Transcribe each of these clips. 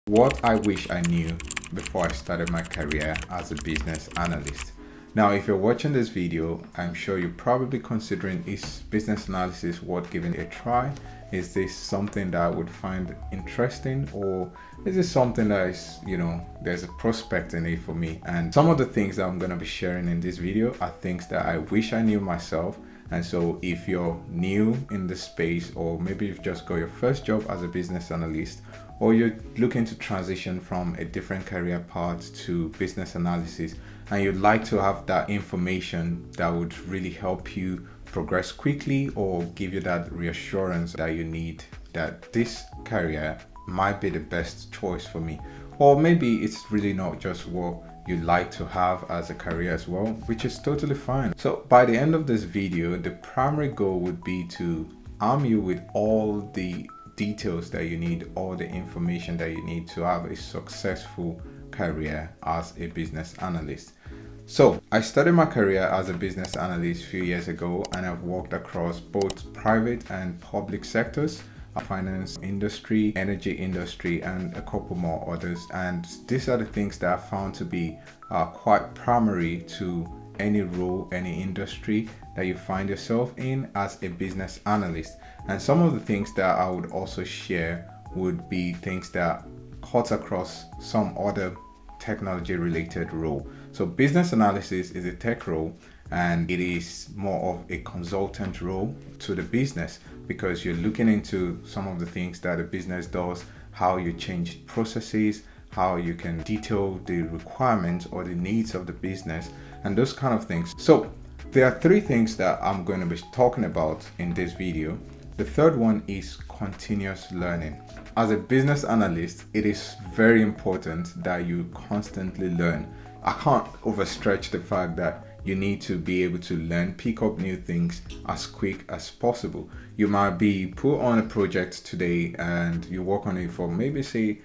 What I wish I knew before I started my career as a business analyst. Now, if you're watching this video, I'm sure you're probably considering, is business analysis worth giving a try? Is this something that I would find interesting, or is this something that is, there's a prospect in it for me? And some of the things that I'm going to be sharing in this video are things that I wish I knew myself. And so if you're new in the space, or maybe you've just got your first job as a business analyst, or you're looking to transition from a different career path to business analysis, and you'd like to have that information that would really help you progress quickly or give you that reassurance that you need that this career might be the best choice for me, or maybe it's really not just what you'd like to have as a career as well, which is totally fine. So by the end of this video, the primary goal would be to arm you with all the details that you need, all the information that you need to have a successful career as a business analyst. So I started my career as a business analyst a few years ago, and I've worked across both private and public sectors, finance industry, energy industry, and a couple more others. And these are the things that I found to be quite primary to any role, any industry that you find yourself in as a business analyst. And some of the things that I would also share would be things that cut across some other technology related role. So business analysis is a tech role, and it is more of a consultant role to the business, because you're looking into some of the things that a business does, how you change processes, how you can detail the requirements or the needs of the business, and those kind of things. So there are three things that I'm going to be talking about in this video. The third one is continuous learning. As a business analyst, it is very important that you constantly learn. I can't overstretch the fact that you need to be able to learn, pick up new things as quick as possible. You might be put on a project today and you work on it for maybe say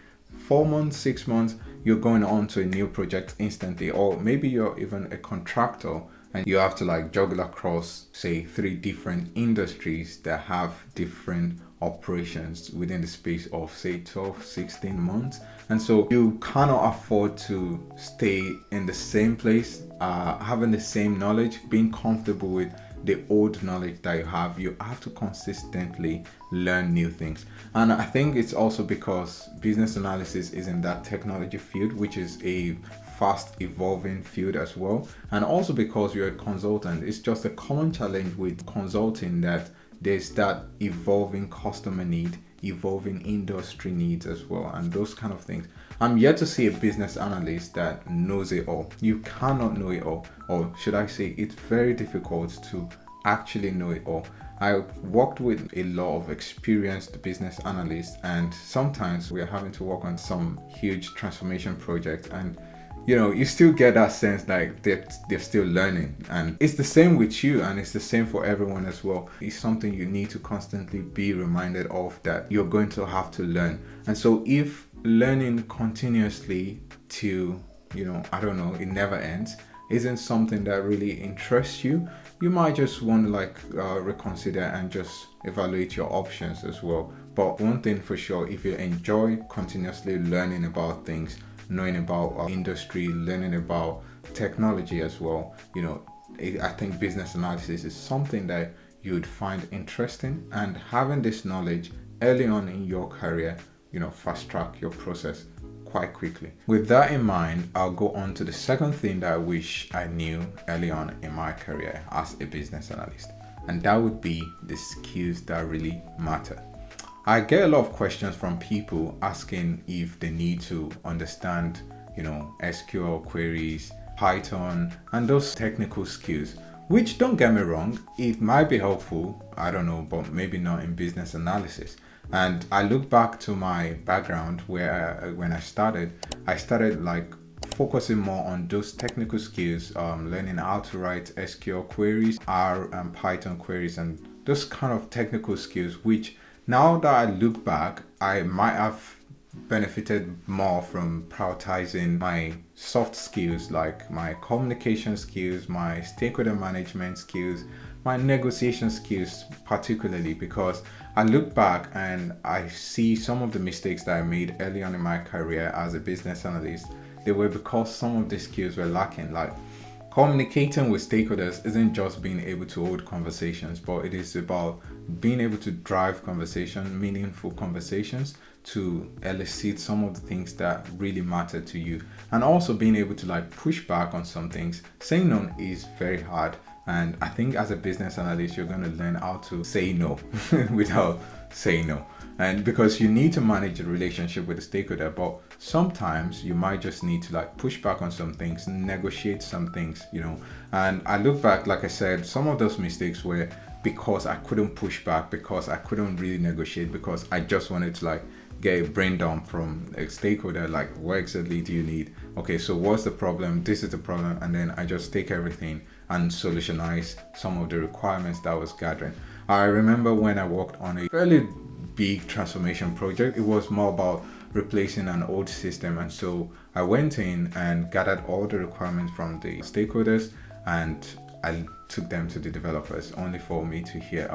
4 months, 6 months, you're going on to a new project instantly. Or maybe you're even a contractor and you have to juggle across say 3 different industries that have different operations within the space of say 12, 16 months. And so you cannot afford to stay in the same place, having the same knowledge, being comfortable with the old knowledge that you have. You have to consistently learn new things. And I think it's also because business analysis is in that technology field, which is a fast evolving field as well. And also because you're a consultant, it's just a common challenge with consulting that there's that evolving customer need, evolving industry needs as well, and those kind of things. I'm yet to see a business analyst that knows it all. You cannot know it all, or should I say it's very difficult to actually know it all. I worked with a lot of experienced business analysts, and sometimes we're having to work on some huge transformation projects, and you still get that sense like they're still learning. And it's the same with you, and it's the same for everyone as well. It's something you need to constantly be reminded of, that you're going to have to learn. And so if learning continuously to, I don't know, it never ends, isn't something that really interests you, you might just want to reconsider and just evaluate your options as well. But one thing for sure, if you enjoy continuously learning about things, knowing about industry, learning about technology as well, I think business analysis is something that you'd find interesting, and having this knowledge early on in your career, fast track your process quite quickly. With that in mind, I'll go on to the second thing that I wish I knew early on in my career as a business analyst, and that would be the skills that really matter. I get a lot of questions from people asking if they need to understand, SQL queries, Python, and those technical skills, which, don't get me wrong, it might be helpful, I don't know, but maybe not in business analysis. And I look back to my background where when I started focusing more on those technical skills, learning how to write SQL queries, R and Python queries, and those kind of technical skills, which now that I look back, I might have benefited more from prioritizing my soft skills, like my communication skills, my stakeholder management skills, my negotiation skills particularly, because I look back and I see some of the mistakes that I made early on in my career as a business analyst. They were because some of the skills were lacking. Like, communicating with stakeholders isn't just being able to hold conversations, but it is about being able to drive conversation, meaningful conversations, to elicit some of the things that really matter to you, and also being able to like push back on some things. Saying no is very hard, and I think as a business analyst, you're going to learn how to say no without saying no. And because you need to manage the relationship with the stakeholder, but sometimes you might just need to like push back on some things, negotiate some things, And I look back, like I said, some of those mistakes were because I couldn't push back, because I couldn't really negotiate, because I just wanted to like get a brain dump from a stakeholder, like, what exactly do you need? Okay, so what's the problem? This is the problem. And then I just take everything and solutionize some of the requirements that I was gathering. I remember when I worked on a fairly big transformation project, it was more about replacing an old system. And so I went in and gathered all the requirements from the stakeholders, and I took them to the developers, only for me to hear,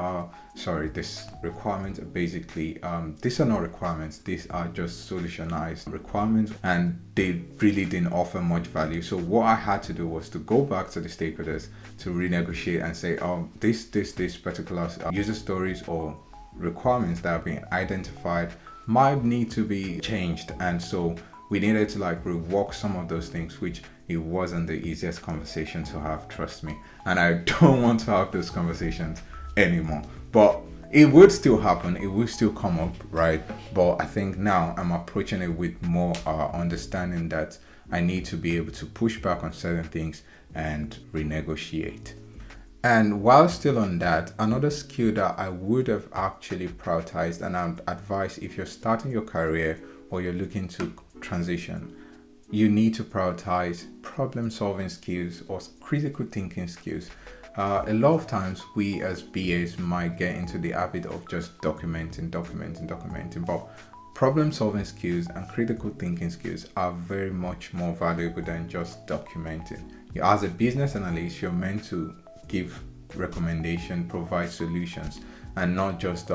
sorry, this requirements are basically, these are not requirements, these are just solutionized requirements, and they really didn't offer much value. So what I had to do was to go back to the stakeholders to renegotiate and say, this particular user stories or requirements that have been identified might need to be changed. And so we needed to like rework some of those things, which it wasn't the easiest conversation to have, trust me. And I don't want to have those conversations anymore. But it would still happen, it will still come up, right? But I think now I'm approaching it with more understanding that I need to be able to push back on certain things and renegotiate. And while still on that, another skill that I would have actually prioritized, and I would advise if you're starting your career or you're looking to transition, you need to prioritize problem solving skills or critical thinking skills. A lot of times we as BAs might get into the habit of just documenting, but problem solving skills and critical thinking skills are very much more valuable than just documenting. As a business analyst, you're meant to give recommendation, provide solutions, and not just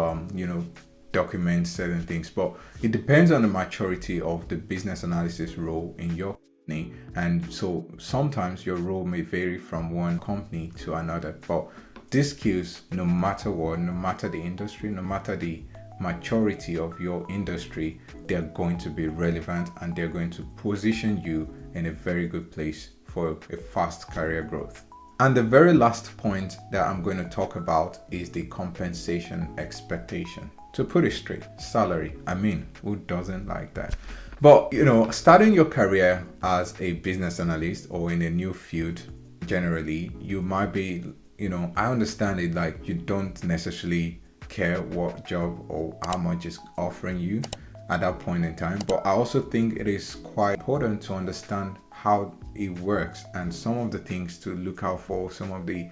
document certain things. But it depends on the maturity of the business analysis role in your company, and so sometimes your role may vary from one company to another. But these skills, no matter what, no matter the industry, no matter the maturity of your industry, they're going to be relevant, and they're going to position you in a very good place for a fast career growth. And the very last point that I'm going to talk about is the compensation expectation. To put it straight, salary. I mean, who doesn't like that? But, starting your career as a business analyst or in a new field, generally, you might be, I understand it, like you don't necessarily care what job or how much is offering you at that point in time. But I also think it is quite important to understand how it works and some of the things to look out for, some of the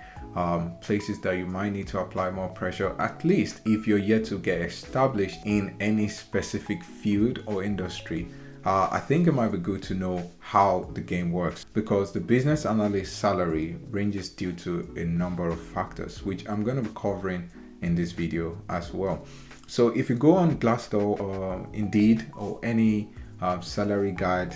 places that you might need to apply more pressure, at least if you're yet to get established in any specific field or industry. I think it might be good to know how the game works, because the business analyst salary ranges due to a number of factors, which I'm going to be covering in this video as well. So if you go on Glassdoor or Indeed or any salary guide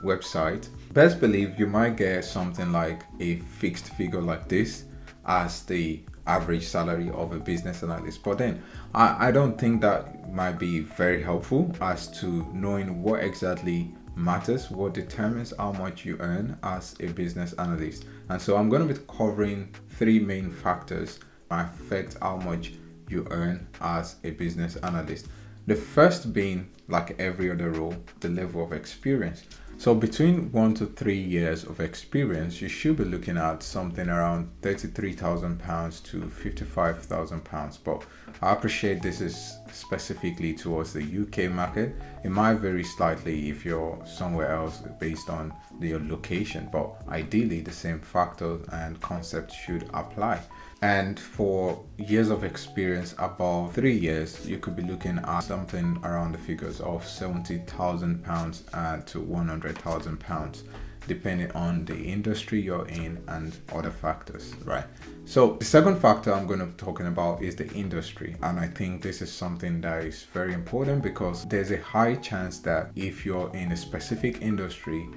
website, best believe you might get something like a fixed figure like this as the average salary of a business analyst. But then I don't think that might be very helpful as to knowing what exactly matters, what determines how much you earn as a business analyst. And so I'm going to be covering three main factors that affect how much you earn as a business analyst. The first being, like every other role, the level of experience. So between 1 to 3 years of experience, you should be looking at something around £33,000 to £55,000. But I appreciate this is specifically towards the UK market. It might vary slightly if you're somewhere else based on your location, but ideally the same factors and concepts should apply. And for years of experience above 3 years, you could be looking at something around the figures of £70,000 to £100,000. depending on the industry you're in and other factors, right? So the second factor I'm going to be talking about is the industry. And I think this is something that is very important because there's a high chance that if you're in a specific industry,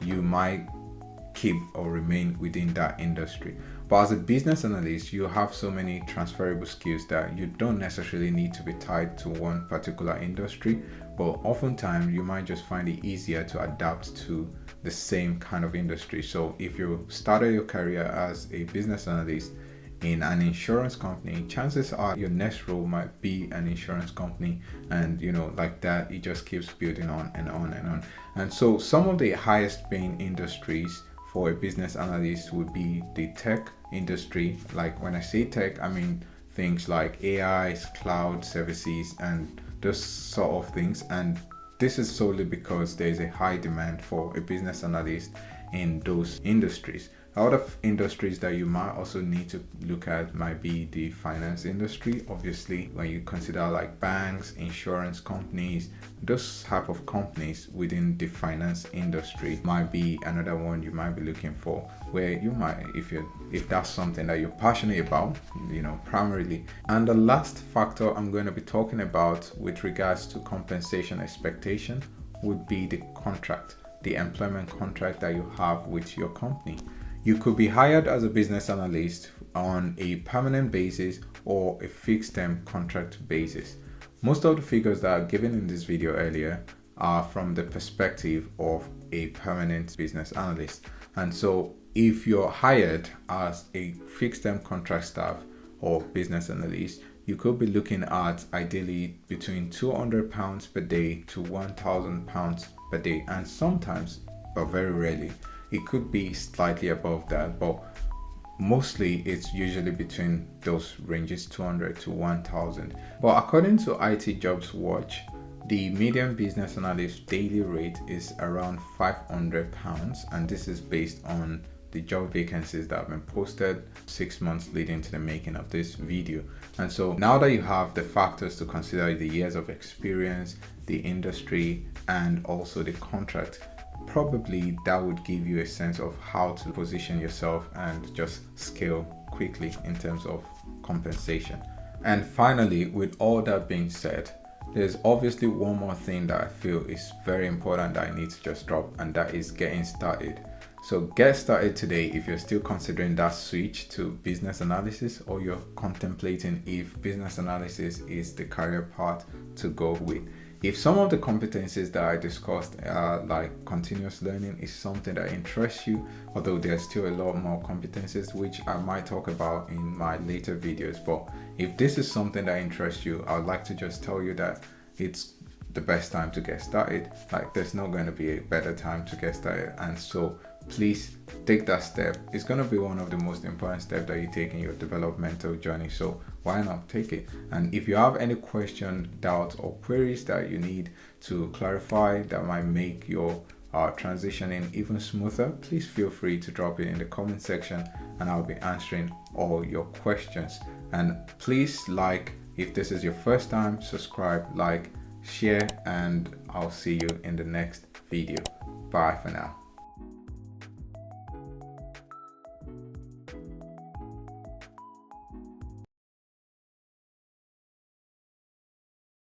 you might keep or remain within that industry. But as a business analyst, you have so many transferable skills that you don't necessarily need to be tied to one particular industry, but oftentimes you might just find it easier to adapt to the same kind of industry. So if you started your career as a business analyst in an insurance company, chances are your next role might be an insurance company, and like that it just keeps building on and on and on. And so some of the highest paying industries for a business analyst would be the tech industry. Like when I say tech, I mean things like AIs, cloud services, and those sort of things. And this is solely because there is a high demand for a business analyst in those industries. Other industries that you might also need to look at might be the finance industry. Obviously, when you consider like banks, insurance companies, those type of companies within the finance industry might be another one you might be looking for, where you might, if that's something that you're passionate about, primarily. And the last factor I'm going to be talking about with regards to compensation expectation would be the contract, the employment contract that you have with your company. You could be hired as a business analyst on a permanent basis or a fixed term contract basis. Most of the figures that are given in this video earlier are from the perspective of a permanent business analyst. And so if you're hired as a fixed term contract staff or business analyst, you could be looking at ideally between £200 per day to £1,000 per day. And sometimes, but very rarely, it could be slightly above that, but mostly it's usually between those ranges, 200 to 1,000. But according to IT Jobs Watch, the median business analyst daily rate is around £500, and this is based on the job vacancies that have been posted 6 months leading to the making of this video. And so now that you have the factors to consider, the years of experience, the industry, and also the contract, probably that would give you a sense of how to position yourself and just scale quickly in terms of compensation. And finally, with all that being said, there's obviously one more thing that I feel is very important that I need to just drop, and that is getting started. So get started today if you're still considering that switch to business analysis, or you're contemplating if business analysis is the career path to go with. If some of the competencies that I discussed, like continuous learning, is something that interests you, although there's still a lot more competencies which I might talk about in my later videos, but if this is something that interests you, I would like to just tell you that it's the best time to get started. Like, there's not going to be a better time to get started, and so please take that step. It's going to be one of the most important steps that you take in your developmental journey, so why not take it? And if you have any question, doubts, or queries that you need to clarify that might make your transitioning even smoother, please feel free to drop it in the comment section and I'll be answering all your questions. And please, like, if this is your first time, subscribe, like, share, and I'll see you in the next video. Bye for now.